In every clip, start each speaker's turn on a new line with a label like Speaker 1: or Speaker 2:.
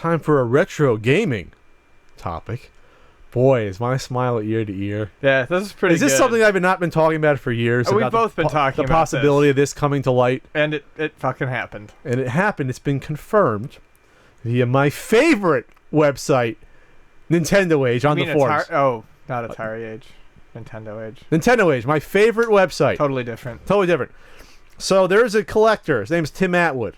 Speaker 1: time for a retro gaming topic. Boy, is my smile ear to ear.
Speaker 2: Yeah, this is pretty good.
Speaker 1: Is this something I've not been talking about for years?
Speaker 2: We've both been talking about
Speaker 1: the possibility of this coming to light.
Speaker 2: And it fucking happened.
Speaker 1: And it happened. It's been confirmed via my favorite website, Nintendo Age, on the forums.
Speaker 2: Not Atari Age. Nintendo Age.
Speaker 1: Nintendo Age, my favorite website.
Speaker 2: Totally different.
Speaker 1: Totally different. So there's a collector. His name's Tim Atwood.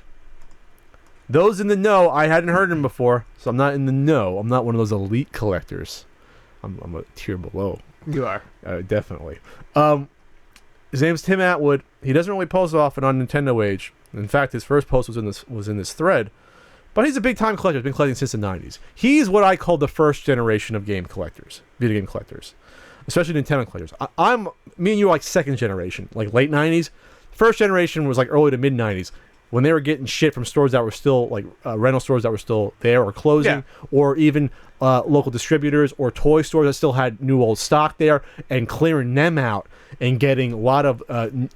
Speaker 1: Those in the know, I hadn't heard him before, so I'm not in the know. I'm not one of those elite collectors. I'm a tier below.
Speaker 2: You are.
Speaker 1: Definitely. His name's Tim Atwood. He doesn't really post often on Nintendo Age. In fact, his first post was in this thread. But he's a big-time collector. He's been collecting since the 90s. He's what I call the first generation of video game collectors, especially Nintendo collectors. Me and you are like second generation, like late 90s. First generation was like early to mid 90s, when they were getting shit from stores that were still like rental stores that were still there or closing, or even local distributors or toy stores that still had new old stock there, and clearing them out and getting a lot of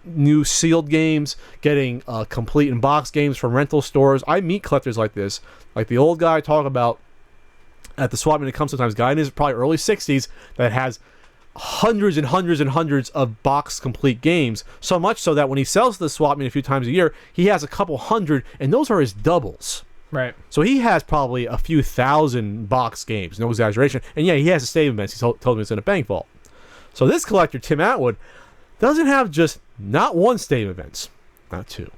Speaker 1: new sealed games, getting complete in box games from rental stores. I meet collectors like this, like the old guy I talk about at the swap meet that comes sometimes, guy in his probably early 60s that has hundreds and hundreds and hundreds of box complete games, so much so that when he sells to the swap meet a few times a year, he has a couple hundred, and those are his doubles.
Speaker 2: Right.
Speaker 1: So he has probably a few thousand box games, no exaggeration. And yeah, he has a Stadium Events. He told me it's in a bank vault. So this collector, Tim Atwood, doesn't have just not one Stadium Events, not two,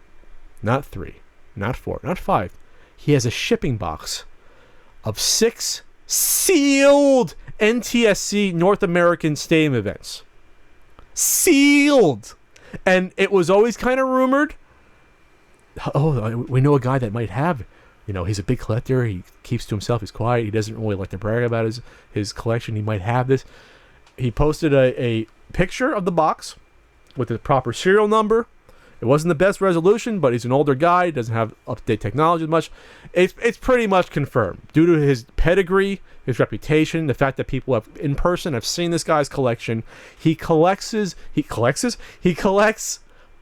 Speaker 1: not three, not four, not five. He has a shipping box of 6 sealed NTSC North American Stadium Events. Sealed! And it was always kind of rumored, we know a guy that might have, he's a big collector, he keeps to himself, he's quiet, he doesn't really like to brag about his collection, he might have this. He posted a picture of the box with the proper serial number. It wasn't the best resolution, but he's an older guy, doesn't have up-to-date technology as much. It's pretty much confirmed. Due to his pedigree, his reputation, the fact that people in person have seen this guy's collection, he collects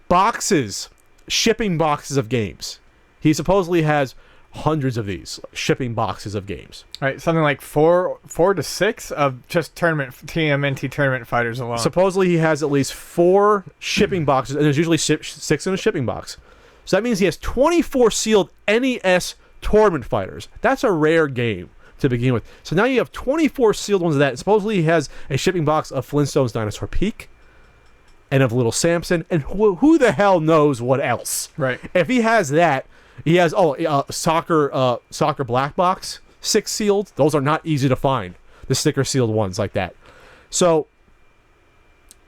Speaker 1: boxes, shipping boxes of games. He supposedly has hundreds of these shipping boxes of games.
Speaker 2: Right, something like 4 to 6 of just TMNT tournament fighters alone.
Speaker 1: Supposedly he has at least 4 shipping boxes, and there's usually 6 in a shipping box. So that means he has 24 sealed NES tournament fighters. That's a rare game to begin with. So now you have 24 sealed ones of that. And supposedly he has a shipping box of Flintstones Dinosaur Peak and of Little Samson, and who the hell knows what else.
Speaker 2: Right.
Speaker 1: If he has that, he has soccer black box, 6 sealed. Those are not easy to find, the sticker sealed ones like that. So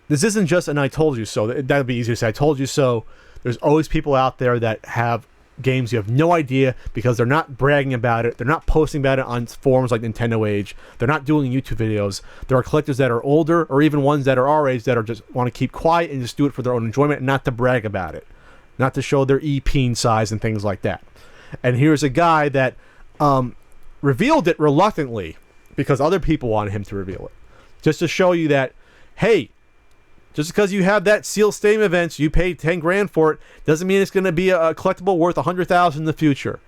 Speaker 1: this isn't just an I told you so. That'd be easier to say I told you so. There's always people out there that have games you have no idea because they're not bragging about it. They're not posting about it on forums like Nintendo Age. They're not doing YouTube videos. There are collectors that are older, or even ones that are our age, that are just want to keep quiet and just do it for their own enjoyment and not to brag about it, not to show their e-peen size and things like that. And here's a guy that revealed it reluctantly because other people wanted him to reveal it, just to show you that, hey, just because you have that sealed Stadium Events, you paid $10,000 for it, doesn't mean it's going to be a collectible worth $100,000 in the future.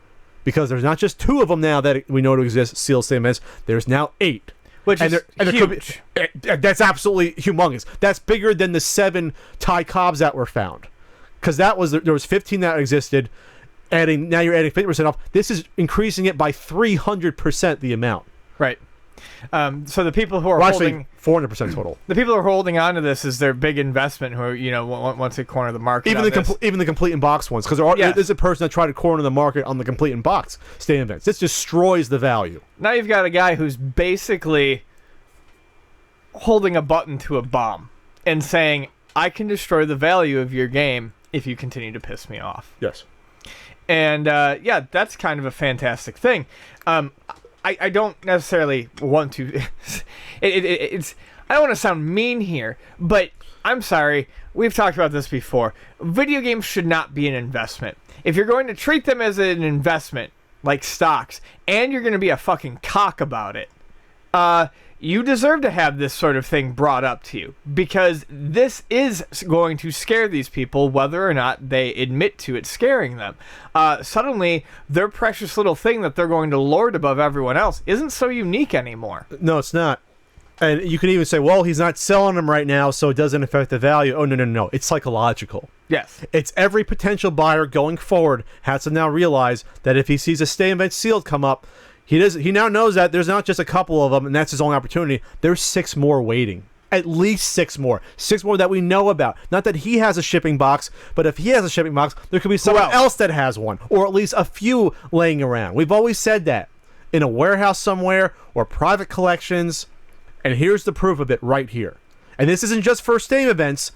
Speaker 1: Because there's not just 2 of them now that we know to exist, sealed Stadium Events. There's now 8.
Speaker 2: Which is huge.
Speaker 1: That's absolutely humongous. That's bigger than the 7 Ty Cobbs that were found. Because there was 15 that existed. Now you're adding 50% off. This is increasing it by 300% the amount.
Speaker 2: Right. So the people who are holding
Speaker 1: 400% total.
Speaker 2: The people who are holding on to this is their big investment who wants to corner the market.
Speaker 1: Even the complete in box ones, because there's a person that tried to corner the market on the complete in box Stadium Events. This destroys the value.
Speaker 2: Now you've got a guy who's basically holding a button to a bomb and saying, "I can destroy the value of your game if you continue to piss me off."
Speaker 1: Yes.
Speaker 2: And that's kind of a fantastic thing. I don't necessarily want to. I don't want to sound mean here, but I'm sorry. We've talked about this before. Video games should not be an investment. If you're going to treat them as an investment, like stocks, and you're going to be a fucking cock about it, you deserve to have this sort of thing brought up to you, because this is going to scare these people whether or not they admit to it scaring them. Suddenly, their precious little thing that they're going to lord above everyone else isn't so unique anymore.
Speaker 1: No, it's not. And you can even say, well, he's not selling them right now, so it doesn't affect the value. Oh, no. It's psychological.
Speaker 2: Yes.
Speaker 1: It's every potential buyer going forward has to now realize that if he sees a Stadium Events sealed come up, he now knows that there's not just a couple of them, and that's his only opportunity. There's 6 more waiting. At least 6 more. 6 more that we know about. Not that he has a shipping box, but if he has a shipping box, there could be someone else that has one, or at least a few laying around. We've always said that. In a warehouse somewhere, or private collections. And here's the proof of it right here. And this isn't just for Stadium Events.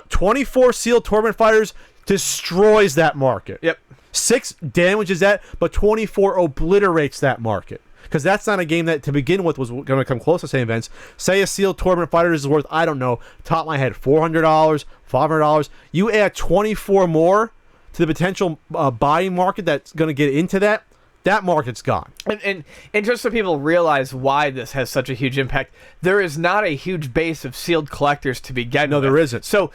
Speaker 1: 24 sealed Tournament Fighters destroys that market.
Speaker 2: Yep.
Speaker 1: 6 damages that, but 24 obliterates that market. Because that's not a game that, to begin with, was going to come close to Stadium Events. Say a sealed Tournament Fighters is worth, I don't know, top of my head, $400, $500. You add 24 more to the potential buying market that's going to get into that. That market's gone.
Speaker 2: And just so people realize why this has such a huge impact, there is not a huge base of sealed collectors to begin with.
Speaker 1: No, there isn't.
Speaker 2: So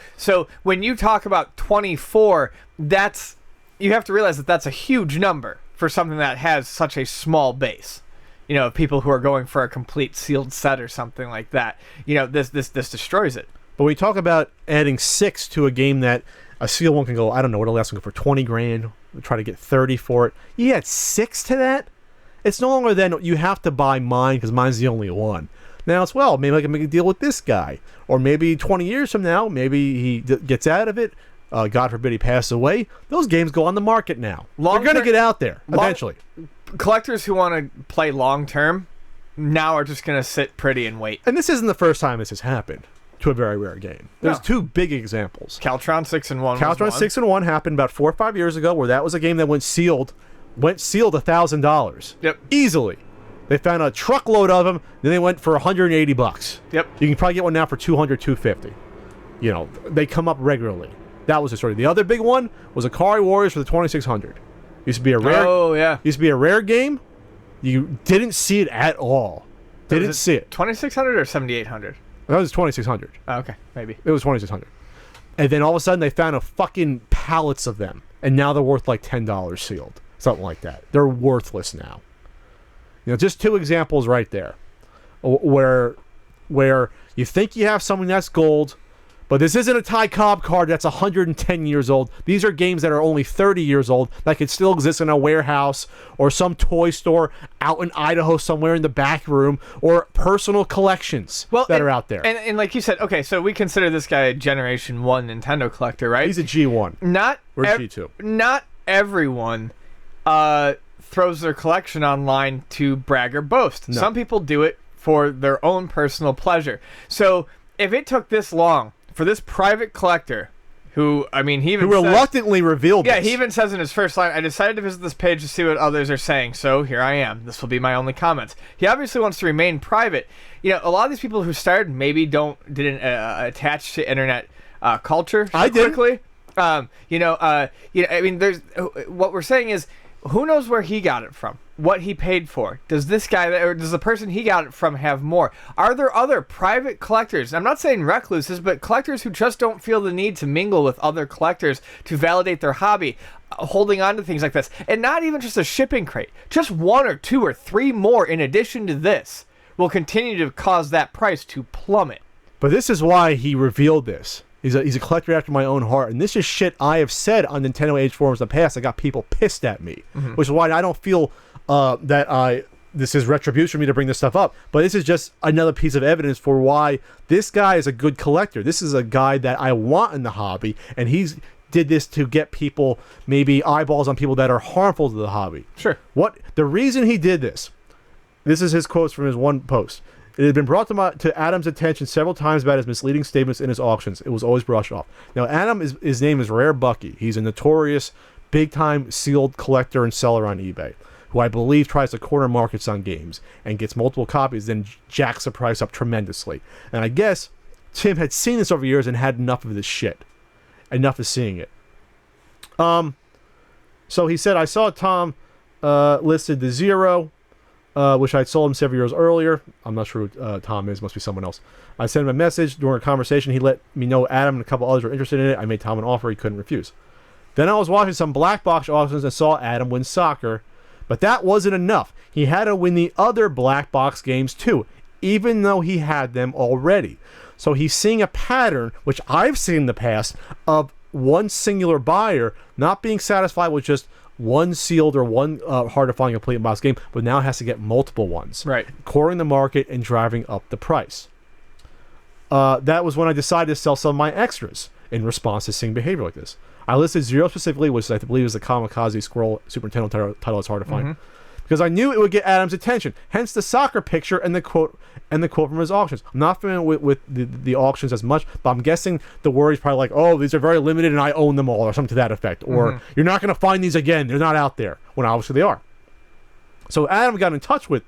Speaker 2: when you talk about 24, you have to realize that that's a huge number for something that has such a small base. You know, people who are going for a complete sealed set or something like that. You know, this destroys it.
Speaker 1: But when you talk about adding 6 to a game that a sealed one can go, I don't know, what'll last one go for 20 grand? Try to get 30 for it. You add 6 to that? It's no longer then you have to buy mine because mine's the only one. Now it's, well, maybe I can make a deal with this guy. Or maybe 20 years from now, maybe he gets out of it. God forbid he passes away. Those games go on the market now. They're going to get out there eventually.
Speaker 2: Collectors who want to play long term now are just going to sit pretty and wait.
Speaker 1: And this isn't the first time this has happened to a very rare game. There's 2 big examples.
Speaker 2: Caltron 6-1.
Speaker 1: Caltron 6-1 happened about 4 or 5 years ago, where that was a game that went sealed $1,000.
Speaker 2: Yep.
Speaker 1: Easily. They found a truckload of them, then they went for $180.
Speaker 2: Yep.
Speaker 1: You can probably get one now for $200, $250. You know, they come up regularly. That was the story. The other big one was Akari Warriors for the 2600. Used to be a rare.
Speaker 2: Oh yeah.
Speaker 1: Used to be a rare game. You didn't see it at all. Didn't see it.
Speaker 2: 2600 or 7800.
Speaker 1: That was 2600.
Speaker 2: Oh, okay, maybe.
Speaker 1: It was 2600. And then all of a sudden they found a fucking pallets of them, and now they're worth like $10 sealed, something like that. They're worthless now. You know, just 2 examples right there, where you think you have something that's gold. But this isn't a Ty Cobb card that's 110 years old. These are games that are only 30 years old that could still exist in a warehouse or some toy store out in Idaho somewhere in the back room, or personal collections that are out there.
Speaker 2: And like you said, okay, so we consider this guy a Generation 1 Nintendo collector, right?
Speaker 1: He's a G1. We're G2.
Speaker 2: Not everyone throws their collection online to brag or boast. No. Some people do it for their own personal pleasure. So if it took this long for this private collector, who reluctantly revealed this. Yeah, he even says in his first line, I decided to visit this page to see what others are saying, so here I am. This will be my only comments. He obviously wants to remain private. You know, a lot of these people who started maybe didn't attach to internet culture so quickly. I mean, there's what we're saying is, who knows where he got it from? What he paid for? Does this guy, or does the person he got it from, have more? Are there other private collectors? I'm not saying recluses, but collectors who just don't feel the need to mingle with other collectors to validate their hobby, holding on to things like this. And not even just a shipping crate. Just 1 or 2 or 3 more in addition to this will continue to cause that price to plummet.
Speaker 1: But this is why he revealed this. He's a collector after my own heart, and this is shit I have said on Nintendo Age forums in the past that got people pissed at me, which is why I don't feel this is retribution for me to bring this stuff up. But this is just another piece of evidence for why this guy is a good collector. This is a guy that I want in the hobby, and he's did this to get people, maybe eyeballs on people that are harmful to the hobby.
Speaker 2: Sure.
Speaker 1: The reason he did this is his quotes from his one post. It had been brought to Adam's attention several times about his misleading statements in his auctions. It was always brushed off. Now, Adam, his name is Rare Bucky. He's a notorious, big-time sealed collector and seller on eBay, who I believe tries to corner markets on games and gets multiple copies, then jacks the price up tremendously. And I guess Tim had seen this over years and had enough of this shit. Enough of seeing it. So he said, I saw Tom listed the 0. which I sold him several years earlier. I'm not sure who Tom is. Must be someone else. I sent him a message during a conversation. He let me know Adam and a couple others were interested in it. I made Tom an offer he couldn't refuse. Then I was watching some black box auctions and saw Adam win soccer, but that wasn't enough. He had to win the other black box games too, even though he had them already. So he's seeing a pattern, which I've seen in the past, of one singular buyer not being satisfied with just one sealed or one hard to find complete box game, but now has to get multiple ones.
Speaker 2: Right.
Speaker 1: Cornering the market and driving up the price. That was when I decided to sell some of my extras in response to seeing behavior like this. I listed Zero specifically, which I believe is the Kamikaze Squirrel Super Nintendo title that's hard to find. Because I knew it would get Adam's attention. Hence the soccer picture and the quote from his auctions. I'm not familiar with the auctions as much, but I'm guessing the word is probably like, oh, these are very limited and I own them all, or something to that effect. Or you're not going to find these again. They're not out there. When obviously they are. So Adam got in touch with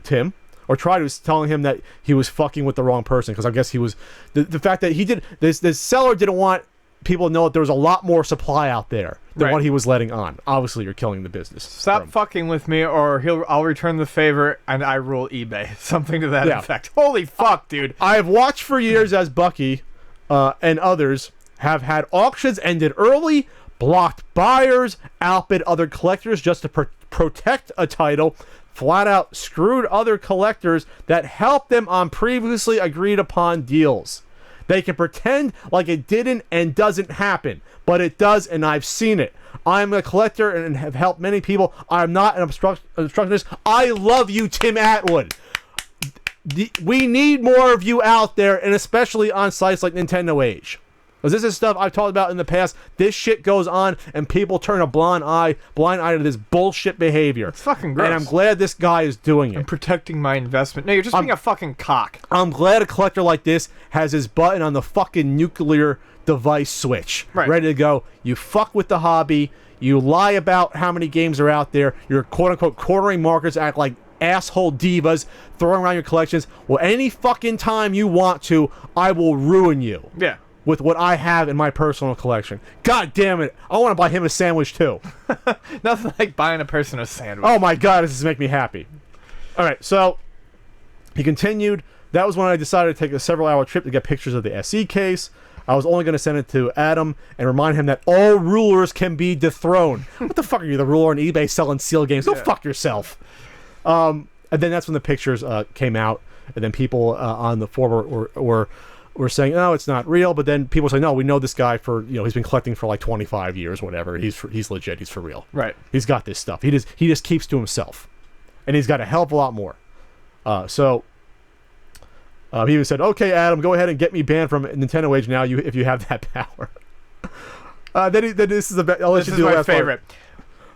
Speaker 1: Tim, or tried to, telling him that he was fucking with the wrong person. Because I guess he was the fact that he did this seller didn't want people to know that there was a lot more supply out there than what he was letting on. Obviously, you're killing the business.
Speaker 2: Stop fucking with me, or I'll return the favor and I rule eBay. Something to that effect. Holy fuck, dude!
Speaker 1: I have watched for years as Bucky and others have had auctions ended early, blocked buyers, outbid other collectors just to protect a title, flat out screwed other collectors that helped them on previously agreed upon deals. They can pretend like it didn't and doesn't happen, but it does, and I've seen it. I'm a collector and have helped many people. I'm not an obstructionist. I love you, Tim Atwood. We need more of you out there, and especially on sites like Nintendo Age. Because this is stuff I've talked about in the past. This shit goes on, and people turn a blind eye to this bullshit behavior.
Speaker 2: It's fucking gross.
Speaker 1: And I'm glad this guy is doing it.
Speaker 2: I'm protecting my investment. No, you're just being a fucking cock.
Speaker 1: I'm glad a collector like this has his button on the fucking nuclear device switch. Ready to go. You fuck with the hobby. You lie about how many games are out there. You're quote-unquote cornering markets, act like asshole divas, throwing around your collections. Well, any fucking time you want to, I will ruin you.
Speaker 2: Yeah.
Speaker 1: With what I have in my personal collection. God damn it. I want to buy him a sandwich too.
Speaker 2: Nothing like buying a person a sandwich.
Speaker 1: Oh my god, this is making me happy. Alright, so he continued. That was when I decided to take a several-hour trip to get pictures of the SE case. I was only going to send it to Adam and remind him that all rulers can be dethroned. What the fuck are you, the ruler on eBay selling sealed games? Go fuck yourself. And then that's when the pictures came out, and then people on the forum were saying, no, it's not real, but then people say, no, we know this guy for, he's been collecting for like 25 years, whatever. He's legit. He's for real.
Speaker 2: Right.
Speaker 1: He's got this stuff. He just keeps to himself, and he's got a hell of a lot more. So he even said, okay, Adam, go ahead and get me banned from Nintendo Age now, if you have that power. Then this is
Speaker 2: my favorite.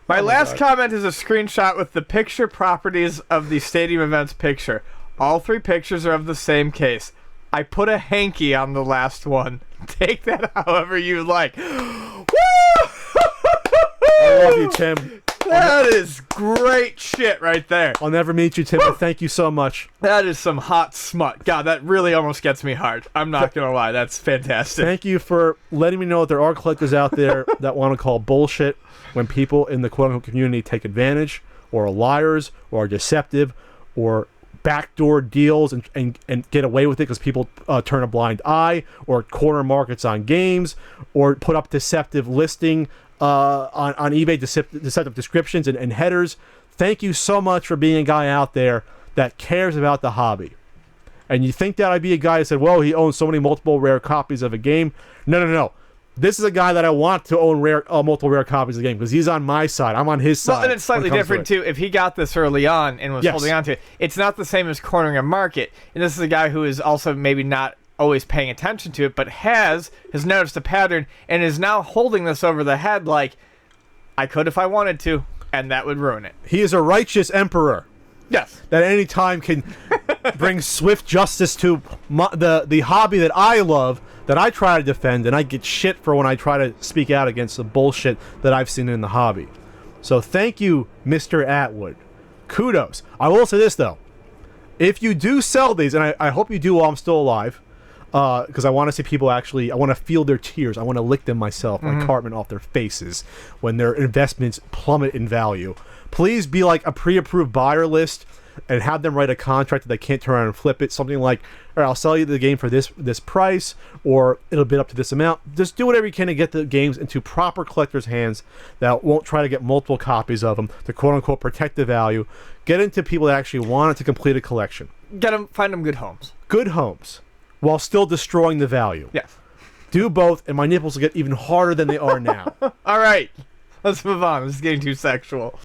Speaker 2: My last comment is a screenshot with the picture properties of the Stadium Events picture. All three pictures are of the same case. I put a hanky on the last one. Take that however you like. Woo!
Speaker 1: I love you, Tim.
Speaker 2: That is great shit right there.
Speaker 1: I'll never meet you, Tim, but thank you so much.
Speaker 2: That is some hot smut. God, that really almost gets me hard. I'm not going to lie. That's fantastic.
Speaker 1: Thank you for letting me know that there are collectors out there that want to call bullshit when people in the quote-unquote community take advantage, or are liars, or are deceptive, or backdoor deals and get away with it because people turn a blind eye, or corner markets on games, or put up deceptive listing on eBay, deceptive descriptions and headers. Thank you so much for being a guy out there that cares about the hobby. And you think that I'd be a guy that said, well, he owns so many multiple rare copies of a game. No. This is a guy that I want to own multiple rare copies of the game because he's on my side. I'm on his side.
Speaker 2: Well, and it's slightly different, too. If he got this early on and was holding on to it, it's not the same as cornering a market. And this is a guy who is also maybe not always paying attention to it, but has noticed a pattern and is now holding this over the head like, I could if I wanted to, and that would ruin it.
Speaker 1: He is a righteous emperor.
Speaker 2: Yes.
Speaker 1: That at any time can bring swift justice to the hobby that I love, that I try to defend, and I get shit for when I try to speak out against the bullshit that I've seen in the hobby. So thank you, Mr. Atwood. Kudos. I will say this, though. If you do sell these, and I hope you do while I'm still alive, because I want to see people actually, I want to feel their tears. I want to lick them myself, like Cartman, off their faces when their investments plummet in value. Please be like a pre-approved buyer list and have them write a contract that they can't turn around and flip it. Something like, all right, I'll sell you the game for this price, or it'll bid up to this amount. Just do whatever you can to get the games into proper collectors' hands that won't try to get multiple copies of them to quote-unquote protect the value. Get into people that actually want it to complete a collection.
Speaker 2: Find them good homes.
Speaker 1: Good homes, while still destroying the value.
Speaker 2: Yes.
Speaker 1: Do both, and my nipples will get even harder than they are now.
Speaker 2: All right. Let's move on. This is getting too sexual.